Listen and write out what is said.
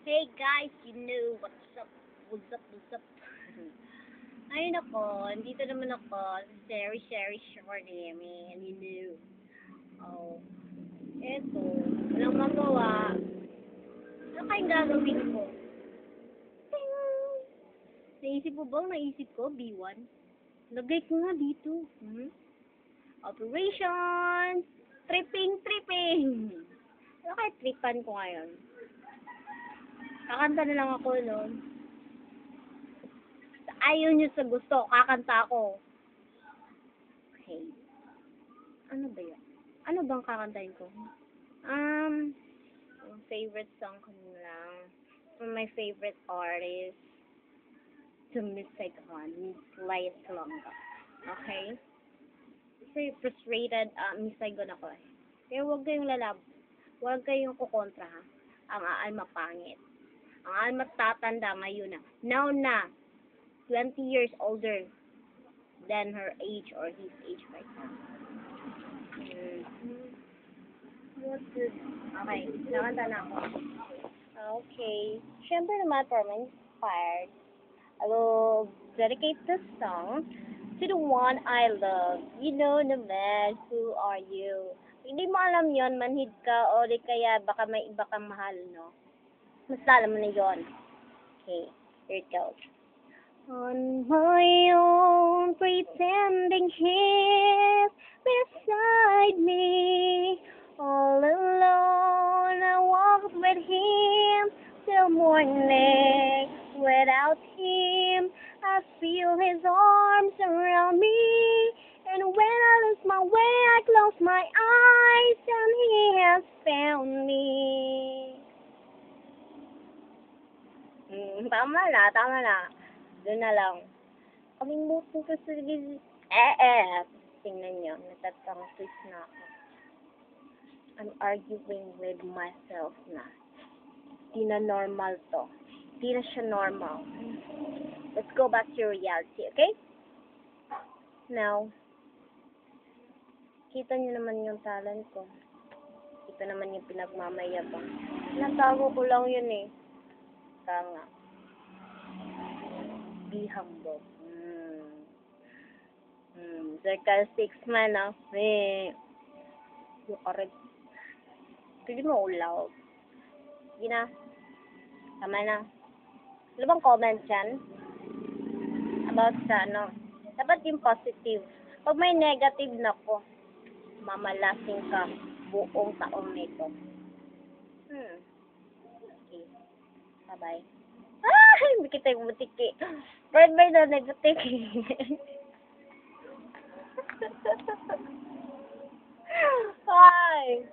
Hey guys, you know what's up? What's up? What's up? Ayun ako, dito naman ako sa Sherry Shorty, man, you know. Oh, eto, walang magawa. Ano kayong gagawin ko? Ting! Naisip mo bang naisip ko, B1? Lagay ko nga dito. Operation! Tripping! Ano kaya tripan ko ngayon? Kakanta na lang ako noon. Ayaw nyo sa gusto, kakanta ako. Okay. Ano ba yun? Ano bang kakantahin ko? Favorite song ko na lang. From my favorite artist, to Miss Saigon, Miss Light Salonga. Okay? Kasi frustrated, Miss Saigon ako eh. Kaya huwag kayong lalab. Huwag kayong kukontra ha. Ang aal mapangit. Ang aal matatanda ngayon na. Now na. 20 years older than her age or his age right now. What's this? Okay, nakanta na ako. Okay. Siyempre naman, for my inspired, I will dedicate this song to the one I love. You know naman, who are you? Hindi mo alam yon, manhid ka, o di kaya baka may iba kang mahal, no? Mas alam mo na yon. Okay, here it goes. On my own, pretending he's beside me. All alone, I walk with him till morning. Without him, I feel his arms around me. And when I lose my way, I close my eyes, and he has found me. Tama na. Doon na lang. Kalimutan ko sa tingnan nyo, natatang twist na ako. I'm arguing with myself na. Di na normal to. Di na siya normal. Let's go back to reality, okay? Now, kita nyo naman yung talent ko. Ito naman yung pinagmamayabang. Natago ko lang yun eh. Tanga. Be humble. Sarcastic man, ah. Yung karet. Pwede mo ulaw. Sige na. Tama na. Ano bang comment dyan? About sa ano? Dapat yung positive. Pag may negative na ko, mamalasing ka buong taong nito. Okay. Bye-bye. Ay, kita yung butiki. Bird na butiki. Hi.